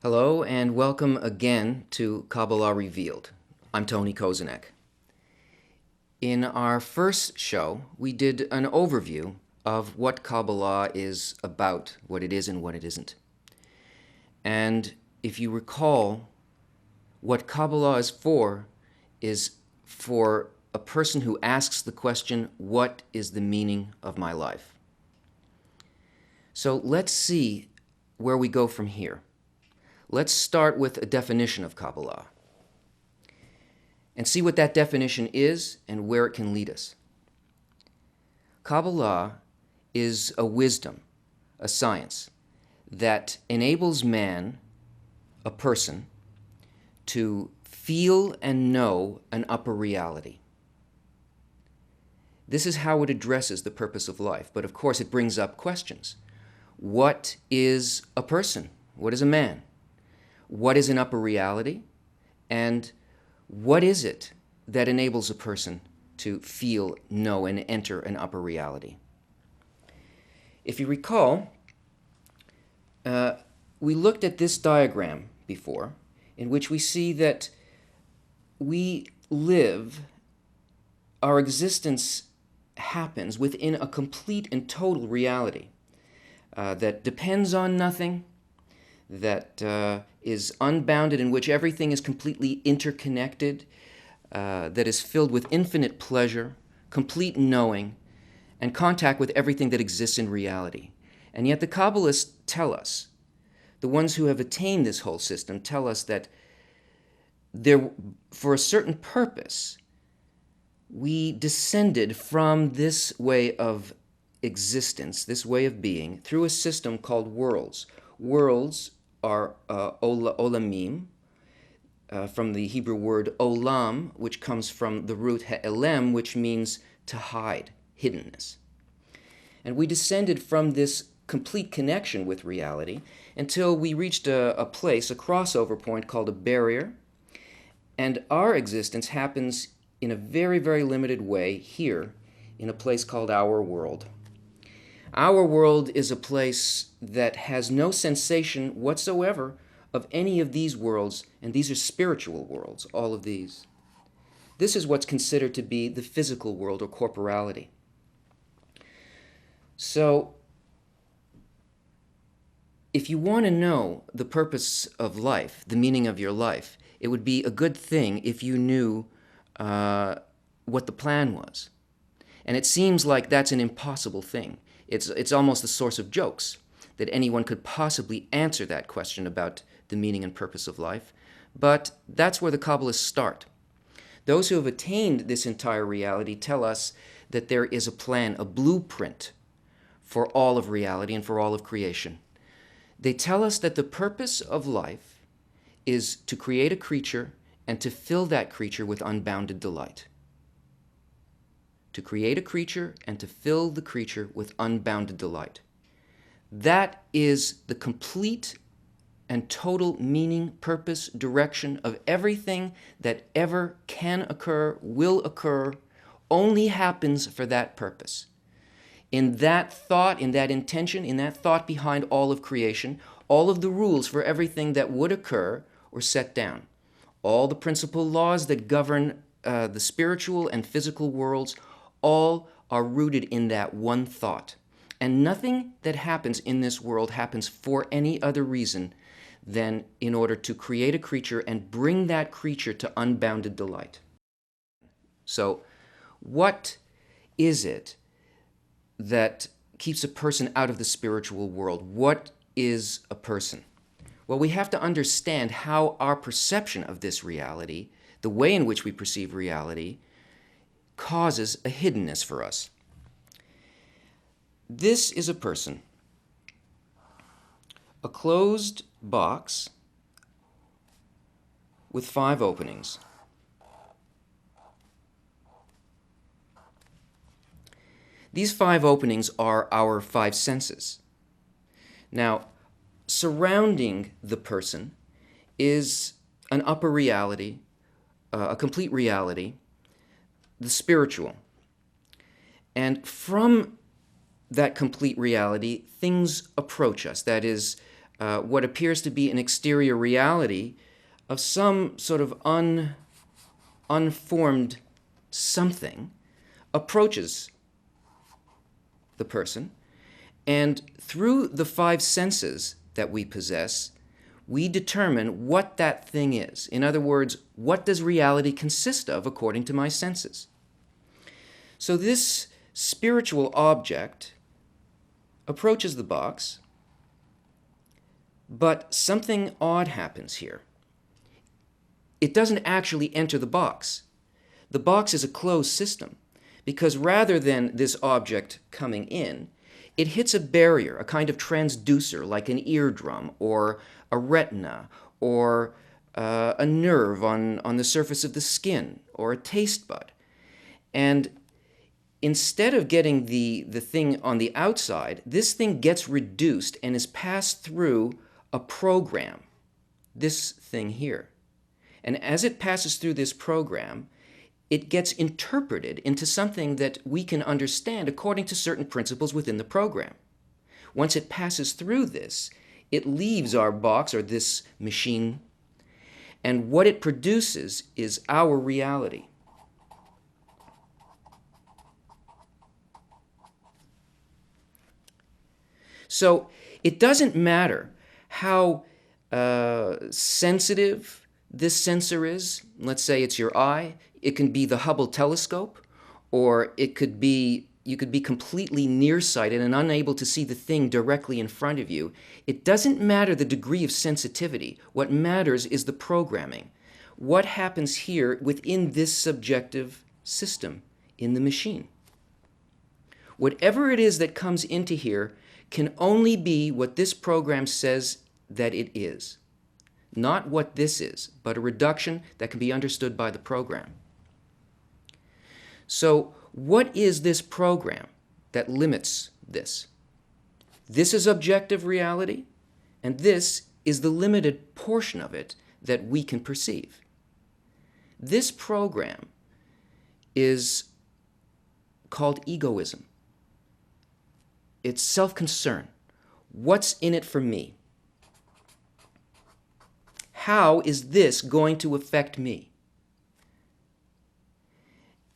Hello and welcome again to Kabbala Revealed. I'm Tony Kozenek. In our first show, we did an overview of what Kabbala is about, what it is and what it isn't. And if you recall, what Kabbala is for a person who asks the question, what is the meaning of my life? So let's see where we go from here. Let's start with a definition of Kabbala and see what that definition is and where it can lead us. Kabbala is a wisdom, a science, that enables man, a person, to feel and know an upper reality. This is how it addresses the purpose of life, but of course it brings up questions. What is a person? What is a man? What is an upper reality? And what is it that enables a person to feel, know, and enter an upper reality? If you recall, we looked at this diagram before, in which we see that we live, our existence happens within a complete and total reality that depends on nothing, that is unbounded, in which everything is completely interconnected, that is filled with infinite pleasure, complete knowing, and contact with everything that exists in reality. And yet the Kabbalists tell us, the ones who have attained this whole system tell us that for a certain purpose, we descended from this way of existence, this way of being, through a system called worlds. Worlds are olamim, from the Hebrew word olam, which comes from the root ha'elem, which means to hide, hiddenness. And we descended from this complete connection with reality until we reached a place, a crossover point called a barrier, and our existence happens in a very, very limited way here in a place called our world. Our world is a place that has no sensation whatsoever of any of these worlds, and these are spiritual worlds, all of these. This is what's considered to be the physical world or corporality. So, if you want to know the purpose of life, the meaning of your life, it would be a good thing if you knew what the plan was. And it seems like that's an impossible thing. It's almost a source of jokes that anyone could possibly answer that question about the meaning and purpose of life. But that's where the Kabbalists start. Those who have attained this entire reality tell us that there is a plan, a blueprint for all of reality and for all of creation. They tell us that the purpose of life is to create a creature and to fill that creature with unbounded delight. To create a creature and to fill the creature with unbounded delight. That is the complete and total meaning, purpose, direction of everything that ever can occur, will occur, only happens for that purpose. In that thought, in that intention, in that thought behind all of creation, all of the rules for everything that would occur were set down. All the principal laws that govern the spiritual and physical worlds, all are rooted in that one thought. And nothing that happens in this world happens for any other reason than in order to create a creature and bring that creature to unbounded delight. So, what is it that keeps a person out of the spiritual world? What is a person? Well, we have to understand how our perception of this reality, the way in which we perceive reality, causes a hiddenness for us. This is a person, a closed box with 5 openings. These 5 openings are our 5 senses. Now, surrounding the person is an upper reality, a complete reality, the spiritual. And from that complete reality, things approach us. That is, what appears to be an exterior reality of some sort of unformed something approaches the person, and through the five senses that we possess, we determine what that thing is. In other words, what does reality consist of according to my senses? So this spiritual object approaches the box, but something odd happens here. It doesn't actually enter the box. The box is a closed system, because rather than this object coming in, it hits a barrier, a kind of transducer like an eardrum or a retina or a nerve on the surface of the skin or a taste bud. And instead of getting the thing on the outside, this thing gets reduced and is passed through a program, this thing here. And as it passes through this program, it gets interpreted into something that we can understand according to certain principles within the program. Once it passes through this, it leaves our box or this machine, and what it produces is our reality. So it doesn't matter how sensitive this sensor is. Let's say it's your eye. It can be the Hubble telescope, or it could be you could be completely nearsighted and unable to see the thing directly in front of you. It doesn't matter the degree of sensitivity. What matters is the programming. What happens here within this subjective system in the machine? Whatever it is that comes into here can only be what this program says that it is. Not what this is, but a reduction that can be understood by the program. So, what is this program that limits this? This is objective reality, and this is the limited portion of it that we can perceive. This program is called egoism. It's self-concern. What's in it for me? How is this going to affect me?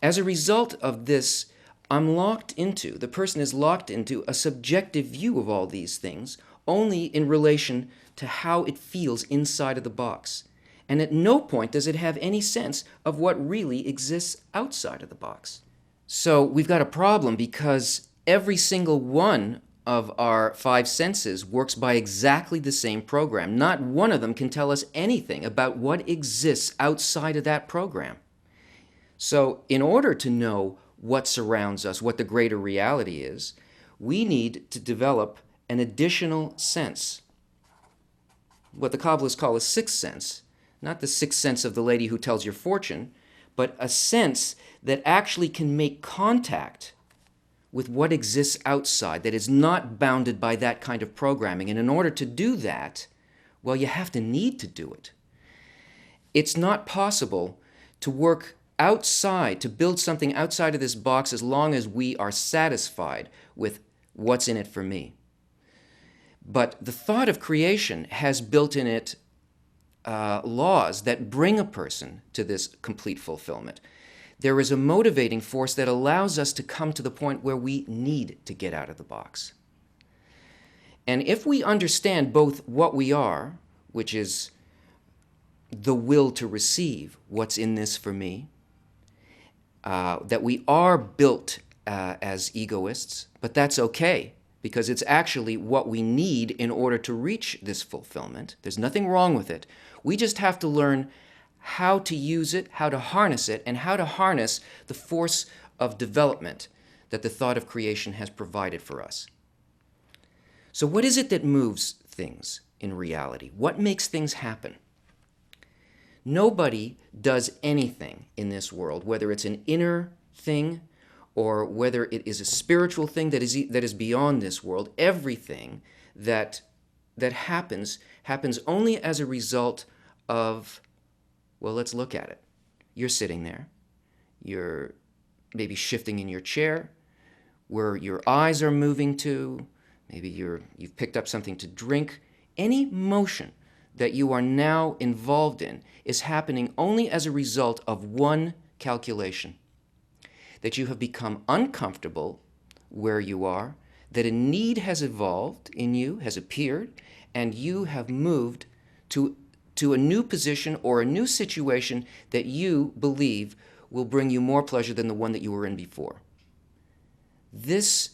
As a result of this, the person is locked into a subjective view of all these things only in relation to how it feels inside of the box. And at no point does it have any sense of what really exists outside of the box. So we've got a problem because every single one of our five senses works by exactly the same program. Not one of them can tell us anything about what exists outside of that program. So in order to know what surrounds us, what the greater reality is, we need to develop an additional sense, what the Kabbalists call a sixth sense, not the sixth sense of the lady who tells your fortune, but a sense that actually can make contact with what exists outside, that is not bounded by that kind of programming. And in order to do that, well, you have to need to do it. It's not possible to work outside, to build something outside of this box as long as we are satisfied with what's in it for me. But the thought of creation has built in it laws that bring a person to this complete fulfillment. There is a motivating force that allows us to come to the point where we need to get out of the box. And if we understand both what we are, which is the will to receive what's in this for me, that we are built as egoists, but that's okay, because it's actually what we need in order to reach this fulfillment. There's nothing wrong with it. We just have to learn how to use it, how to harness it, and how to harness the force of development that the thought of creation has provided for us. So what is it that moves things in reality? What makes things happen? Nobody does anything in this world, whether it's an inner thing or whether it is a spiritual thing that is beyond this world. Everything that happens only as a result of, well, let's look at it. You're sitting there. You're maybe shifting in your chair, where your eyes are moving to. Maybe you've picked up something to drink. Any motion that you are now involved in is happening only as a result of one calculation: that you have become uncomfortable where you are, that a need has evolved in you, has appeared, and you have moved to a new position or a new situation that you believe will bring you more pleasure than the one that you were in before. This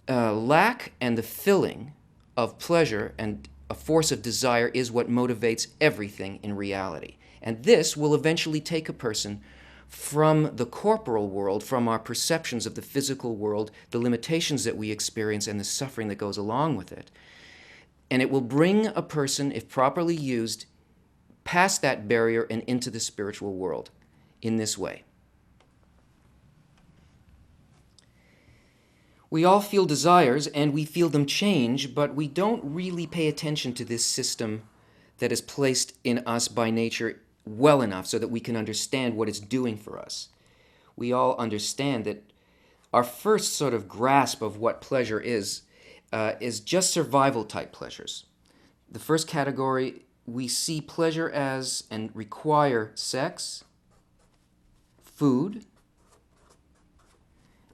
lack and the filling of pleasure and a force of desire is what motivates everything in reality. And this will eventually take a person from the corporal world, from our perceptions of the physical world, the limitations that we experience and the suffering that goes along with it. And it will bring a person, if properly used, past that barrier and into the spiritual world in this way. We all feel desires and we feel them change, but we don't really pay attention to this system that is placed in us by nature well enough so that we can understand what it's doing for us. We all understand that our first sort of grasp of what pleasure is just survival type pleasures. The first category, we see pleasure as and require sex, food,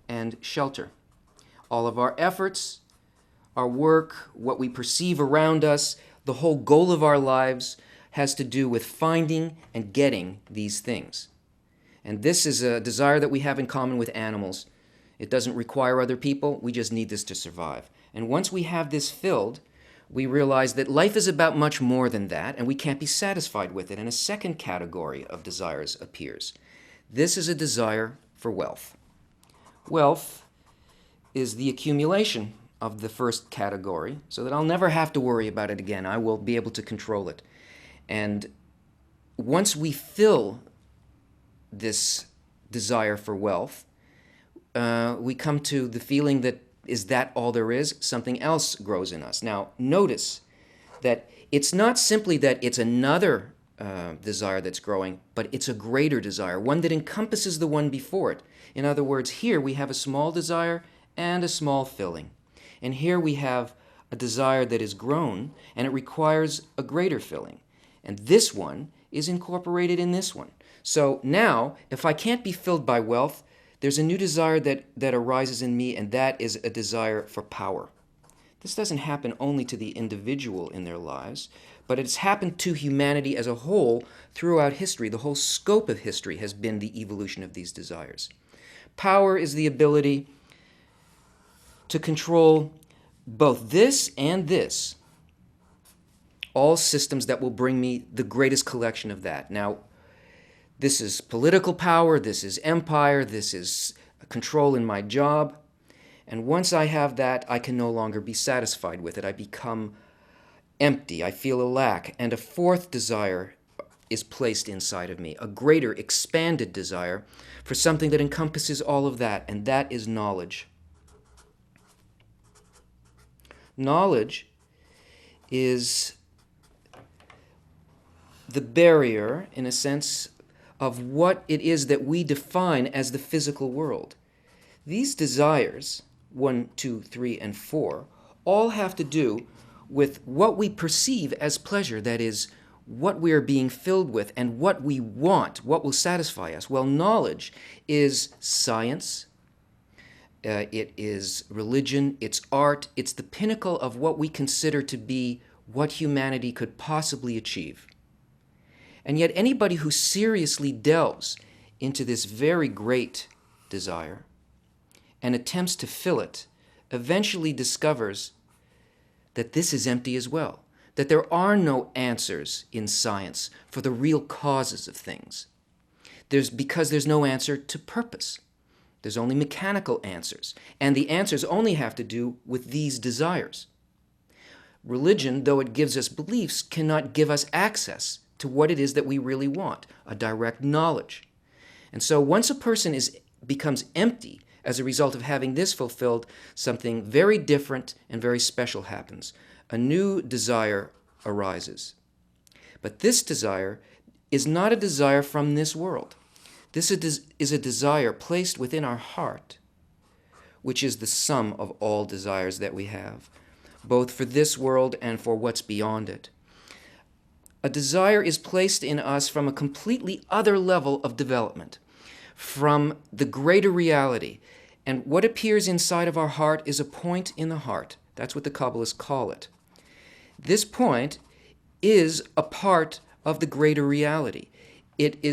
and shelter. All of our efforts, our work, what we perceive around us, the whole goal of our lives has to do with finding and getting these things. And this is a desire that we have in common with animals. It doesn't require other people. We just need this to survive. And once we have this filled, we realize that life is about much more than that, and we can't be satisfied with it. And a second category of desires appears. This is a desire for wealth. Wealth is the accumulation of the first category, so that I'll never have to worry about it again. I will be able to control it. And once we fill this desire for wealth, we come to the feeling that, is that all there is? Something else grows in us. Now, notice that it's not simply that it's another desire that's growing, but it's a greater desire, one that encompasses the one before it. In other words, here we have a small desire and a small filling. And here we have a desire that is grown, and it requires a greater filling. And this one is incorporated in this one. So now, if I can't be filled by wealth, there's a new desire that arises in me, and that is a desire for power. This doesn't happen only to the individual in their lives, but it's happened to humanity as a whole throughout history. The whole scope of history has been the evolution of these desires. Power is the ability to control both this and this, all systems that will bring me the greatest collection of that. Now, this is political power, this is empire, this is control in my job. And once I have that, I can no longer be satisfied with it. I become empty, I feel a lack. And a fourth desire is placed inside of me, a greater, expanded desire for something that encompasses all of that, and that is knowledge. Knowledge is the barrier, in a sense, of what it is that we define as the physical world. These desires, 1, 2, 3, and 4, all have to do with what we perceive as pleasure, that is, what we are being filled with and what we want, what will satisfy us. Well, knowledge is science, it is religion, it's art, it's the pinnacle of what we consider to be what humanity could possibly achieve. And yet anybody who seriously delves into this very great desire and attempts to fill it eventually discovers that this is empty as well, that there are no answers in science for the real causes of things. Because there's no answer to purpose. There's only mechanical answers, and the answers only have to do with these desires. Religion, though it gives us beliefs, cannot give us access to what it is that we really want, a direct knowledge. And so once a person becomes empty as a result of having this fulfilled, something very different and very special happens. A new desire arises. But this desire is not a desire from this world. This is a desire placed within our heart, which is the sum of all desires that we have. both for this world and for what's beyond it. A desire is placed in us from a completely other level of development, from the greater reality. And what appears inside of our heart is a point in the heart. That's what the Kabbalists call it. This point is a part of the greater reality. It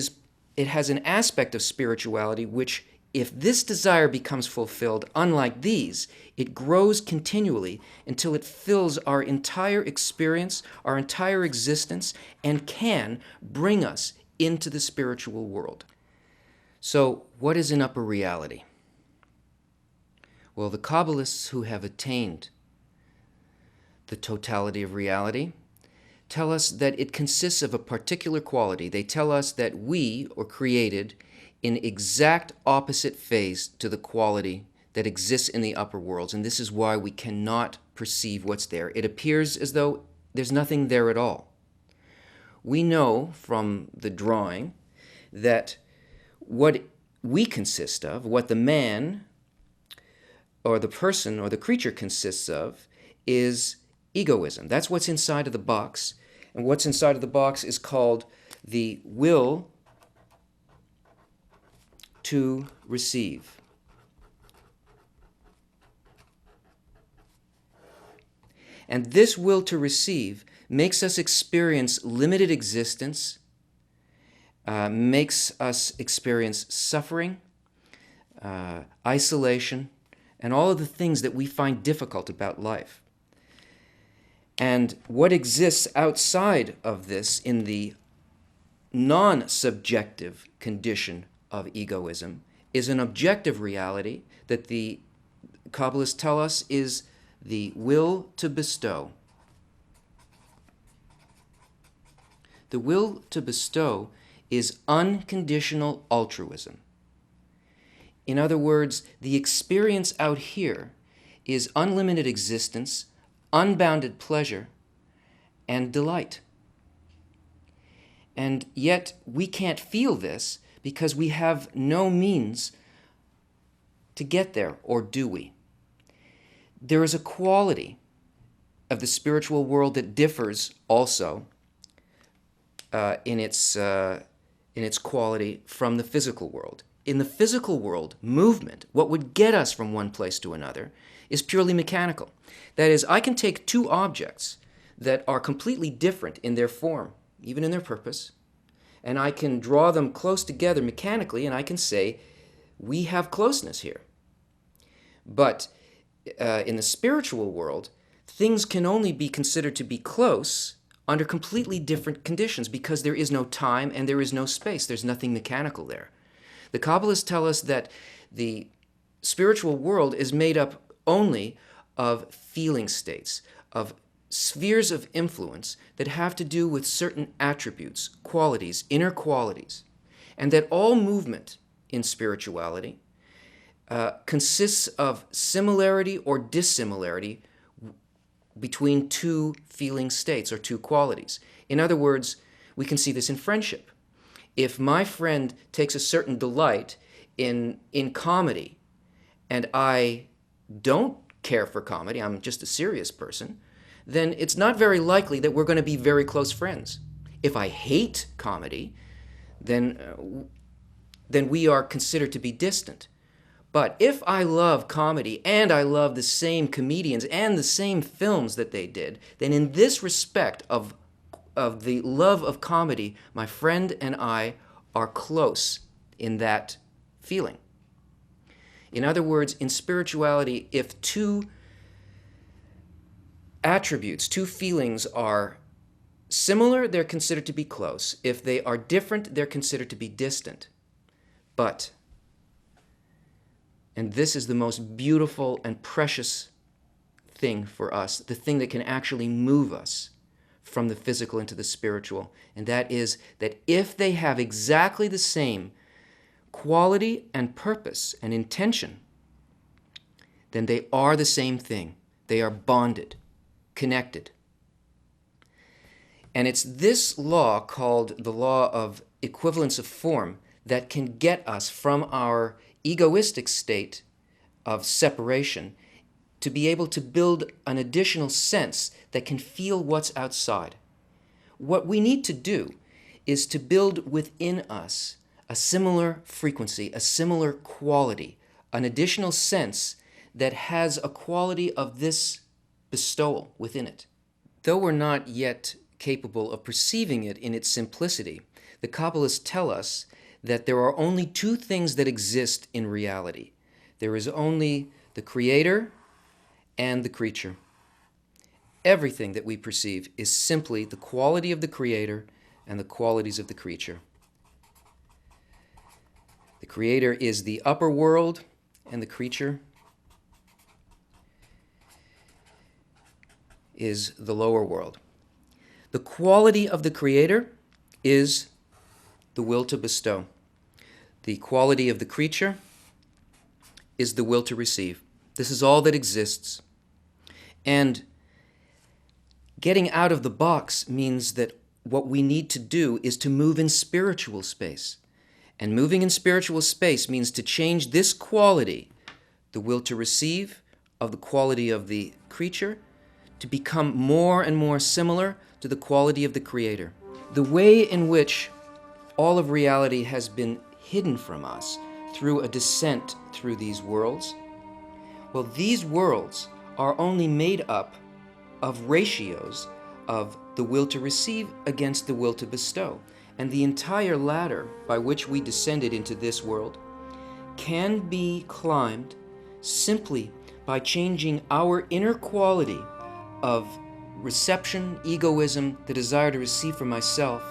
has an aspect of spirituality which, if this desire becomes fulfilled, unlike these, it grows continually until it fills our entire experience, our entire existence, and can bring us into the spiritual world. So, what is an upper reality? Well, the Kabbalists who have attained the totality of reality tell us that it consists of a particular quality. They tell us that we are created in exact opposite phase to the quality that exists in the upper worlds, and this is why we cannot perceive what's there. It appears as though there's nothing there at all. We know from the drawing that what we consist of, what the man or the person or the creature consists of, is egoism. That's what's inside of the box. And what's inside of the box is called the will to receive. And this will to receive makes us experience limited existence, makes us experience suffering, isolation, and all of the things that we find difficult about life. And what exists outside of this in the non-subjective condition of egoism is an objective reality that the Kabbalists tell us is the will to bestow. The will to bestow is unconditional altruism. In other words, the experience out here is unlimited existence, unbounded pleasure, and delight. And yet we can't feel this because we have no means to get there, or do we? There is a quality of the spiritual world that differs also in its quality from the physical world. In the physical world, movement, what would get us from one place to another, is purely mechanical. That is, I can take two objects that are completely different in their form, even in their purpose, and I can draw them close together mechanically, and I can say, we have closeness here. But in the spiritual world, things can only be considered to be close under completely different conditions because there is no time and there is no space. There's nothing mechanical there. The Kabbalists tell us that the spiritual world is made up only of feeling states, of spheres of influence that have to do with certain attributes, qualities, inner qualities, and that all movement in spirituality consists of similarity or dissimilarity between two feeling states or two qualities. In other words, we can see this in friendship. If my friend takes a certain delight in comedy and I don't care for comedy, I'm just a serious person, then it's not very likely that we're going to be very close friends. If I hate comedy, then we are considered to be distant. But if I love comedy and I love the same comedians and the same films that they did, then in this respect of the love of comedy, my friend and I are close in that feeling. In other words, in spirituality, if two attributes, two feelings are similar, they're considered to be close. If they are different, they're considered to be distant. But, and this is the most beautiful and precious thing for us, the thing that can actually move us from the physical into the spiritual, and that is that if they have exactly the same quality and purpose and intention, then they are the same thing. They are bonded, connected. And it's this law called the law of equivalence of form that can get us from our egoistic state of separation to be able to build an additional sense that can feel what's outside. What we need to do is to build within us a similar frequency, a similar quality, an additional sense that has a quality of this bestowal within it. Though we're not yet capable of perceiving it in its simplicity, the Kabbalists tell us that there are only two things that exist in reality. There is only the Creator and the creature. Everything that we perceive is simply the quality of the Creator and the qualities of the creature. The Creator is the upper world, and the creature is the lower world. The quality of the Creator is the will to bestow. The quality of the creature is the will to receive. This is all that exists. And getting out of the box means that what we need to do is to move in spiritual space. And moving in spiritual space means to change this quality, the will to receive, of the quality of the creature, to become more and more similar to the quality of the Creator. The way in which all of reality has been hidden from us through a descent through these worlds, well, these worlds are only made up of ratios of the will to receive against the will to bestow. And the entire ladder by which we descended into this world can be climbed simply by changing our inner quality of reception, egoism, the desire to receive for myself,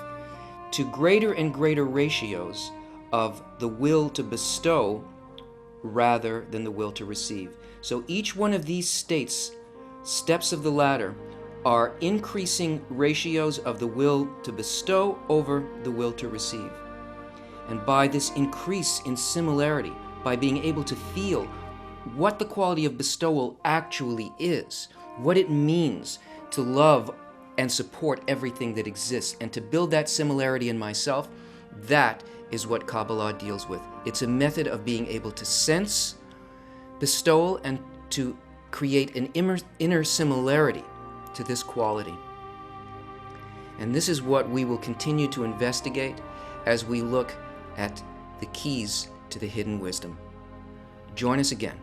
to greater and greater ratios of the will to bestow rather than the will to receive. So each one of these steps of the ladder, are increasing ratios of the will to bestow over the will to receive. And by this increase in similarity, by being able to feel what the quality of bestowal actually is, what it means to love and support everything that exists, and to build that similarity in myself, that is what Kabbala deals with. It's a method of being able to sense bestowal and to create an inner similarity to this quality. And this is what we will continue to investigate as we look at the keys to the hidden wisdom. Join us again.